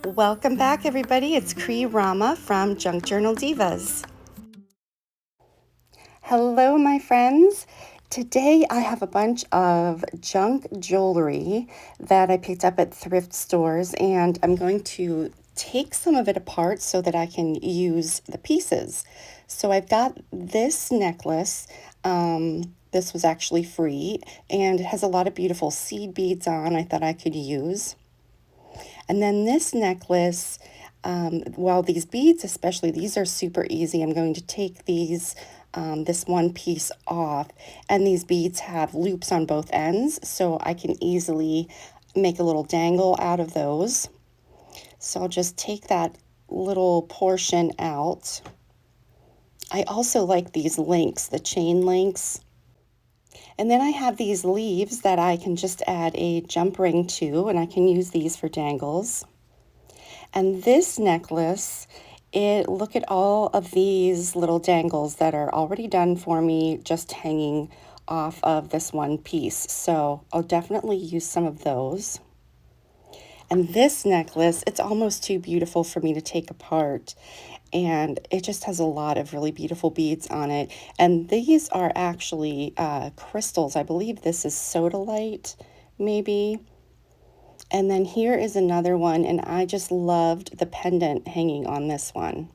Welcome back, everybody. It's Rama from Junk Journal Divas. Hello, my friends. Today I have a bunch of junk jewelry that I picked up at thrift stores, and I'm going to take some of it apart so that I can use the pieces. So I've got this necklace. This was actually free, and it has a lot of beautiful seed beads on I thought I could use. And then this necklace, well, these beads, especially, these are super easy. I'm going to take these, this one piece off, and these beads have loops on both ends, so I can easily make a little dangle out of those. So I'll just take that little portion out. I also like these links, the chain links. And then I have these leaves that I can just add a jump ring to, and I can use these for dangles. And this necklace, look at all of these little dangles that are already done for me, just hanging off of this one piece. So I'll definitely use some of those. And this necklace, it's almost too beautiful for me to take apart. And it just has a lot of really beautiful beads on it. And these are actually crystals. I believe this is sodalite, maybe. And then here is another one, and I just loved the pendant hanging on this one.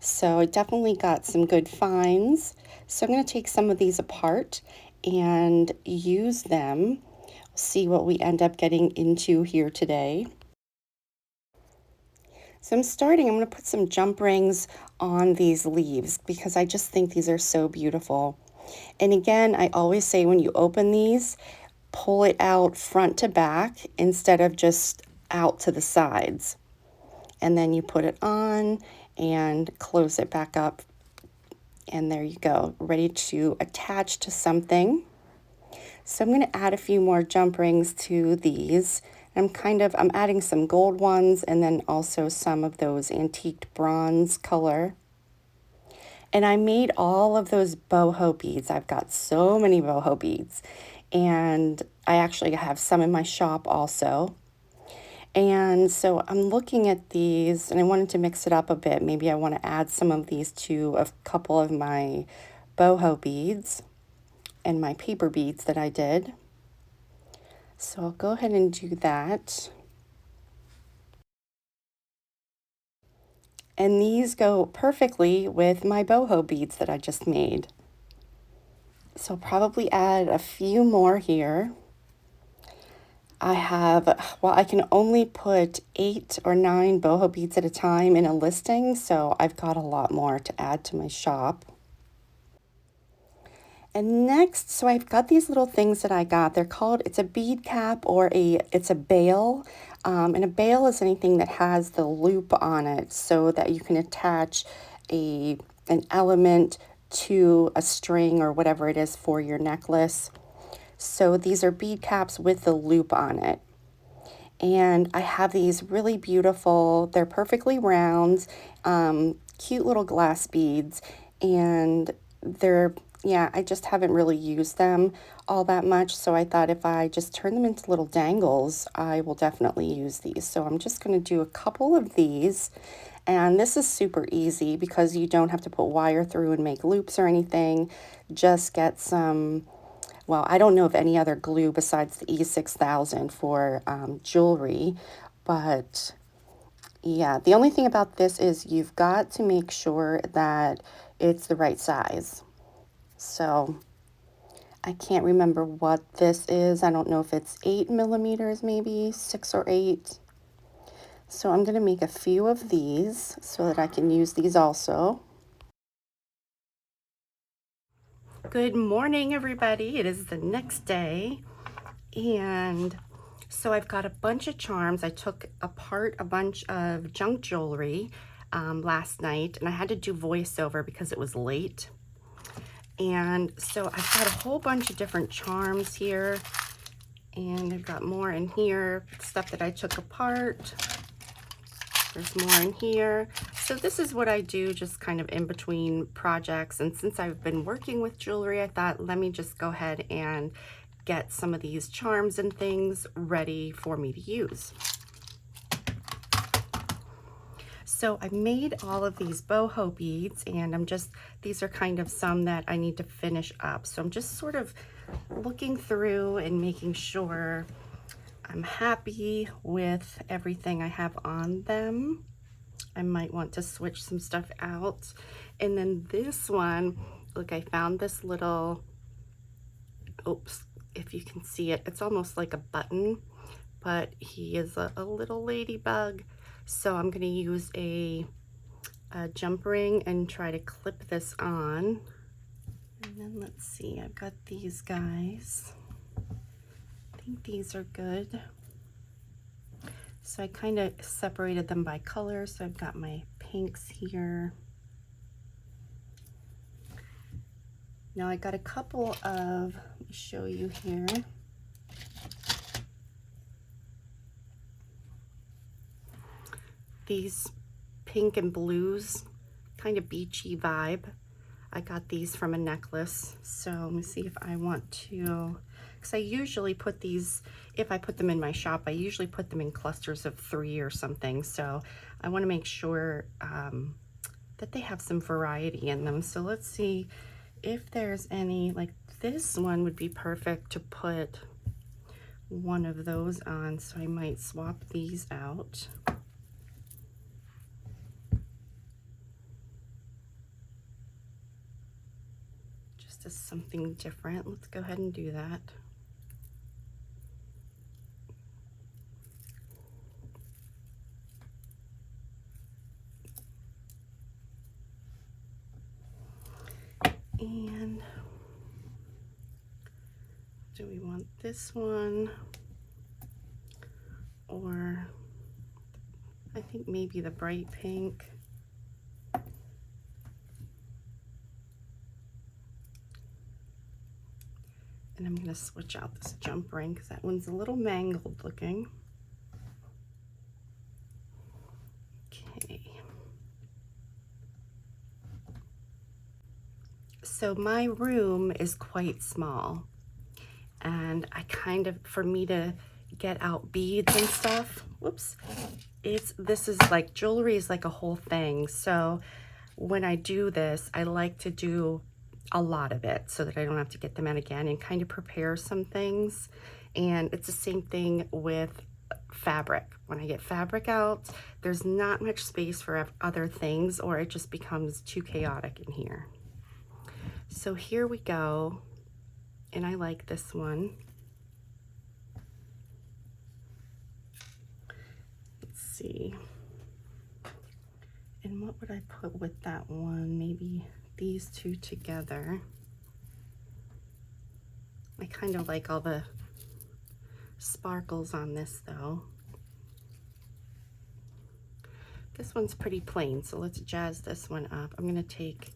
So I definitely got some good finds. So I'm going to take some of these apart and use them. See what we end up getting into here today. So I'm going to put some jump rings on these leaves because I just think these are so beautiful. And again, I always say when you open these, pull it out front to back instead of just out to the sides. And then you put it on and close it back up. And there you go, ready to attach to something. So I'm going to add a few more jump rings to these. I'm adding some gold ones and then also some of those antiqued bronze color. And I made all of those boho beads. I've got so many boho beads. And I actually have some in my shop also. And so I'm looking at these and I wanted to mix it up a bit. Maybe I want to add some of these to a couple of my boho beads and my paper beads that I did. So I'll go ahead and do that. And these go perfectly with my boho beads that I just made. So I'll probably add a few more here. I can only put 8 or 9 boho beads at a time in a listing, so I've got a lot more to add to my shop. And next, so I've got these little things that I got. It's a bead cap or it's a bail. And a bail is anything that has the loop on it so that you can attach an element to a string or whatever it is for your necklace. So these are bead caps with the loop on it. And I have these really beautiful, they're perfectly round, cute little glass beads. And I just haven't really used them all that much. So I thought if I just turn them into little dangles, I will definitely use these. So I'm just going to do a couple of these. And this is super easy because you don't have to put wire through and make loops or anything. Just get some, well, I don't know of any other glue besides the E6000 for jewelry, but yeah, the only thing about this is you've got to make sure that it's the right size. So I can't remember what this is. I don't know if it's 8 millimeters, maybe 6 or 8. So I'm going to make a few of these so that I can use these also. Good morning, everybody. It is the next day. And so I've got a bunch of charms. I took apart a bunch of junk jewelry last night, and I had to do voiceover because it was late. And so I've got a whole bunch of different charms here, and I've got more in here, stuff that I took apart. There's more in here. So this is what I do just kind of in between projects. And since I've been working with jewelry, I thought, let me just go ahead and get some of these charms and things ready for me to use. So I made all of these boho beads, and these are kind of some that I need to finish up. So I'm just sort of looking through and making sure I'm happy with everything I have on them. I might want to switch some stuff out. And then this one, look, I found this little, oops, if you can see it, it's almost like a button, but he is a little ladybug. So I'm gonna use a jump ring and try to clip this on. And then let's see, I've got these guys. I think these are good. So I kind of separated them by color. So I've got my pinks here. Now I got a couple of, let me show you here. These pink and blues, kind of beachy vibe. I got these from a necklace. So let me see if I want to, because I usually put these, if I put them in my shop, I usually put them in clusters of 3 or something. So I want to make sure that they have some variety in them. So let's see if there's any, like this one would be perfect to put one of those on. So I might swap these out. Just as something different. Let's go ahead and do that. And do we want this one, or I think maybe the bright pink? And I'm gonna switch out this jump ring because that one's a little mangled looking. Okay. So my room is quite small, and I kind of, for me to get out beads and stuff, whoops, this is like, jewelry is like a whole thing. So when I do this, I like to do a lot of it so that I don't have to get them out again, and kind of prepare some things. And it's the same thing with fabric. When I get fabric out, there's not much space for other things, or it just becomes too chaotic in here. So here we go, and I like this one. Let's see. And what would I put with that one? Maybe these two together. I kind of like all the sparkles on this though. This one's pretty plain, so let's jazz this one up. I'm gonna take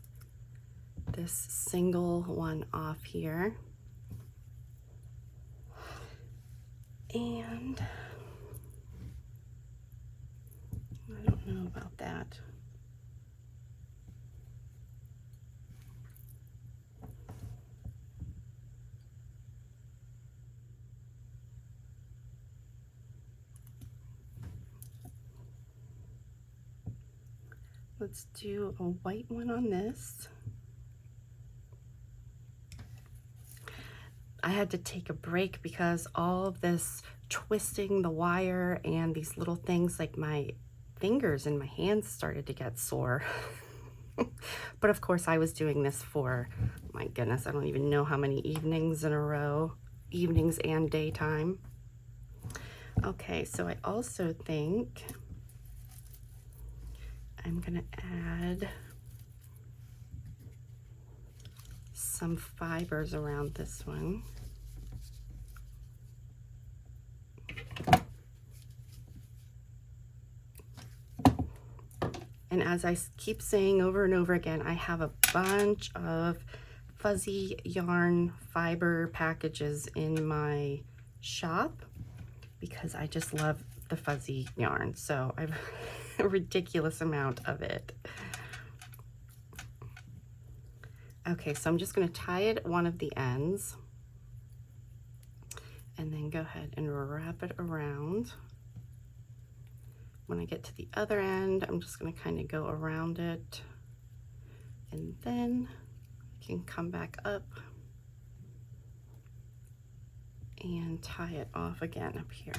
this single one off here. And I don't know about that. Let's do a white one on this. I had to take a break because all of this twisting the wire and these little things, like my fingers and my hands started to get sore. But of course I was doing this for, my goodness, I don't even know how many evenings in a row, evenings and daytime. Okay, so I also think I'm gonna add some fibers around this one. And as I keep saying over and over again, I have a bunch of fuzzy yarn fiber packages in my shop because I just love the fuzzy yarn. So I have a ridiculous amount of it. Okay, so I'm just going to tie it at one of the ends and then go ahead and wrap it around. when I get to the other end, I'm just going to kind of go around it, and then I can come back up and tie it off again up here.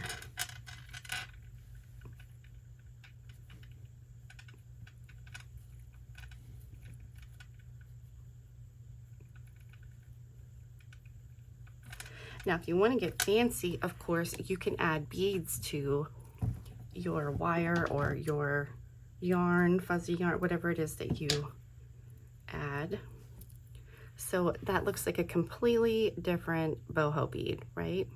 Now, if you want to get fancy, of course, you can add beads to your wire or your yarn, fuzzy yarn, whatever it is that you add. So that looks like a completely different boho bead, right?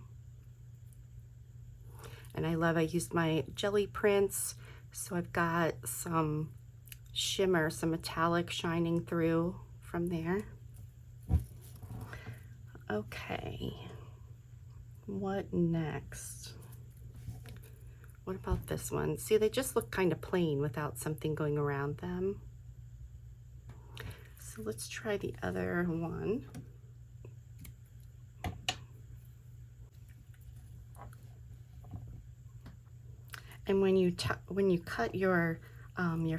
And I used my jelly prints, so I've got some shimmer, some metallic shining through from there. Okay, what next? What about this one? See, they just look kind of plain without something going around them. So let's try the other one. And when you cut your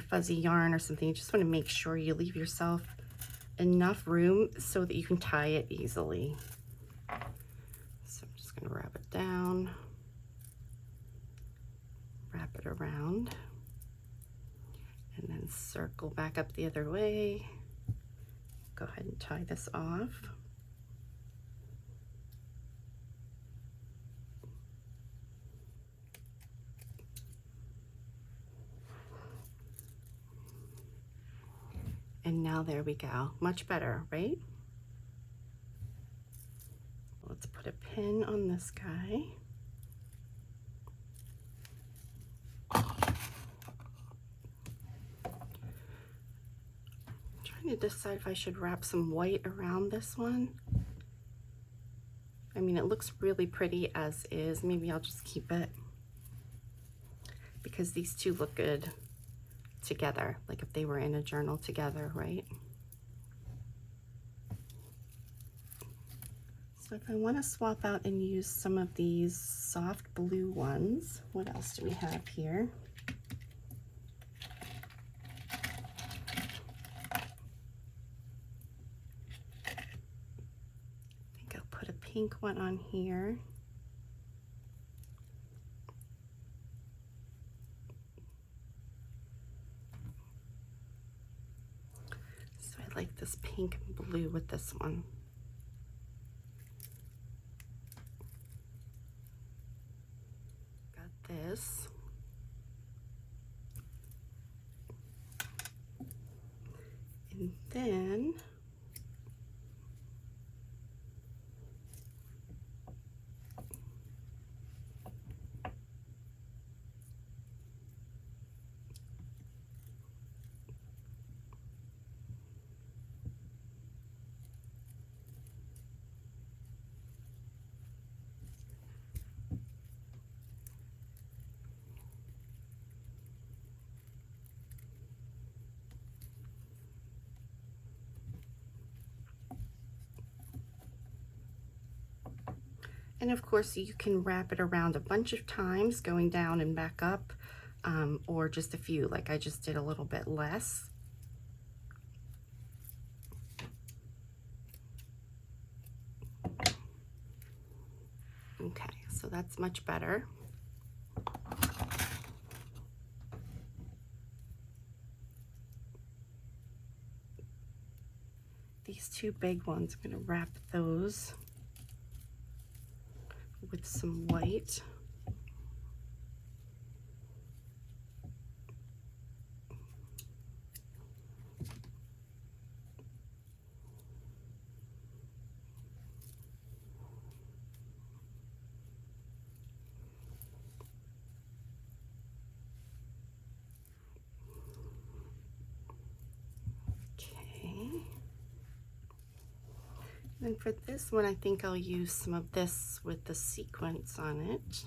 fuzzy yarn or something, you just want to make sure you leave yourself enough room so that you can tie it easily. So I'm just going to wrap it down, wrap it around, and then circle back up the other way. Go ahead and tie this off. And now there we go, much better, right? Let's put a pin on this guy. I'm trying to decide if I should wrap some white around this one. I mean, it looks really pretty as is. Maybe I'll just keep it because these two look good together, like if they were in a journal together, right? So if I want to swap out and use some of these soft blue ones, what else do we have here? I think I'll put a pink one on here. So I like this pink and blue with this one. This. And then and of course, you can wrap it around a bunch of times, going down and back up, or just a few, like I just did a little bit less. Okay, so that's much better. These two big ones, I'm going to wrap those with some white. And for this one, I think I'll use some of this with the sequins on it.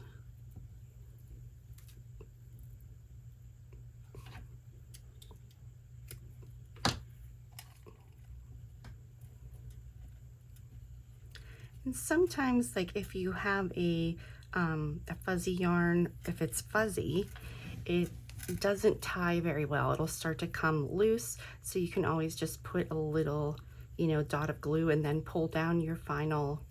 And sometimes, like if you have a fuzzy yarn, if it's fuzzy, it doesn't tie very well. It'll start to come loose, so you can always just put a little, you know, dot of glue and then pull down your final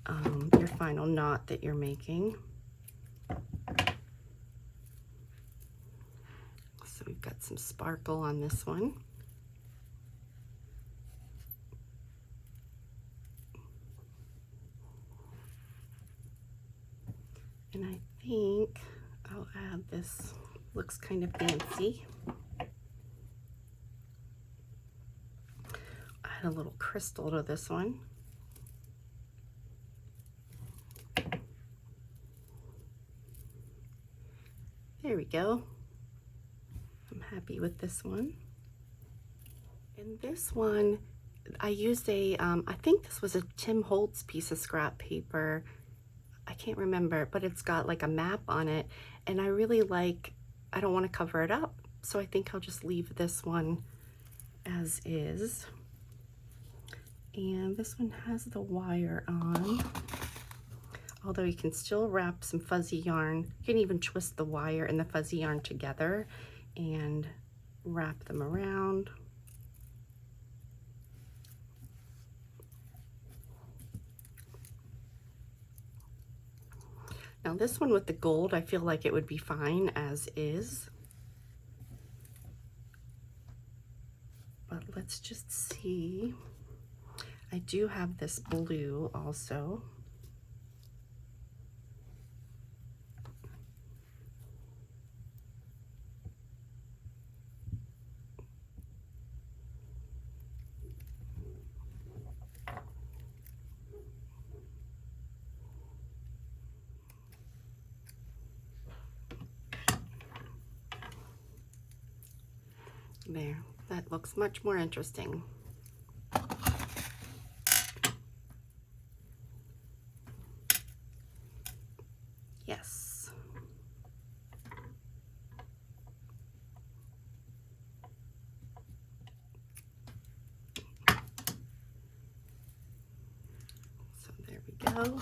knot that you're making. So we've got some sparkle on this one. And I think I'll add this, looks kind of fancy. Add a little crystal to this one. There we go. I'm happy with this one. And this one, I used a, I think this was a Tim Holtz piece of scrap paper. I can't remember, but it's got like a map on it. And I really like, I don't want to cover it up. So I think I'll just leave this one as is. And this one has the wire on. Although you can still wrap some fuzzy yarn. You can even twist the wire and the fuzzy yarn together and wrap them around. Now this one with the gold, I feel like it would be fine as is. But let's just see. I do have this blue also. There, that looks much more interesting. Yes. So there we go.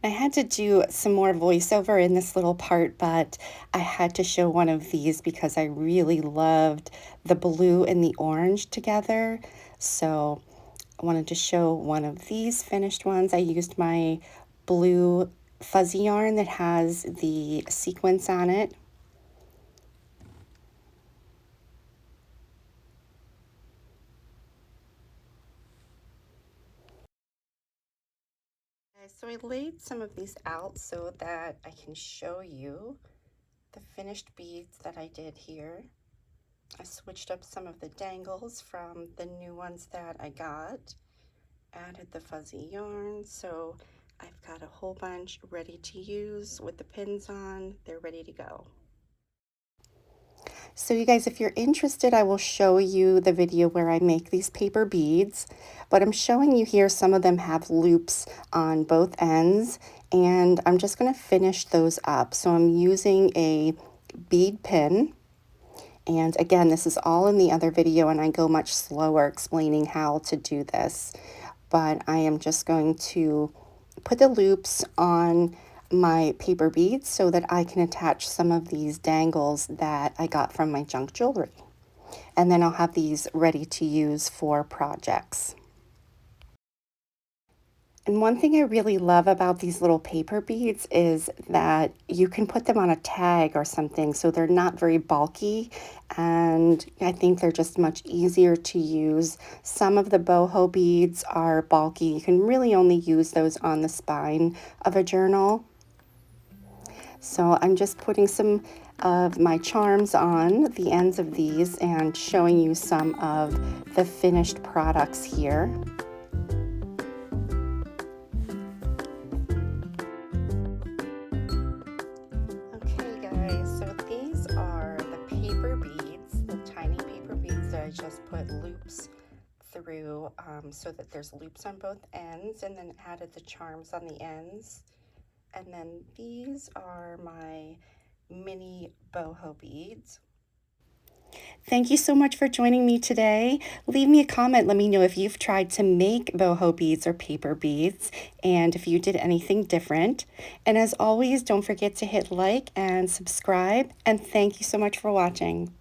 I had to do some more voiceover in this little part, but I had to show one of these because I really loved the blue and the orange together. So I wanted to show one of these finished ones. I used my blue fuzzy yarn that has the sequins on it. So I laid some of these out so that I can show you the finished beads that I did here. I switched up some of the dangles from the new ones that I got, added the fuzzy yarn, so I've got a whole bunch ready to use with the pins on. They're ready to go. So you guys, if you're interested, I will show you the video where I make these paper beads, but I'm showing you here some of them have loops on both ends, and I'm just going to finish those up. So I'm using a bead pin, and again, this is all in the other video, and I go much slower explaining how to do this, but I am just going to put the loops on my paper beads so that I can attach some of these dangles that I got from my junk jewelry. And then I'll have these ready to use for projects. And one thing I really love about these little paper beads is that you can put them on a tag or something, so they're not very bulky, and I think they're just much easier to use. Some of the boho beads are bulky. You can really only use those on the spine of a journal. So I'm just putting some of my charms on the ends of these and showing you some of the finished products here. Okay guys, guys, so these are the paper beads, the tiny paper beads that I just put loops through so that there's loops on both ends, and then added the charms on the ends. And then these are my mini boho beads. Thank you so much for joining me today. Leave me a comment. Let me know if you've tried to make boho beads or paper beads and if you did anything different. And as always, don't forget to hit like and subscribe. And thank you so much for watching.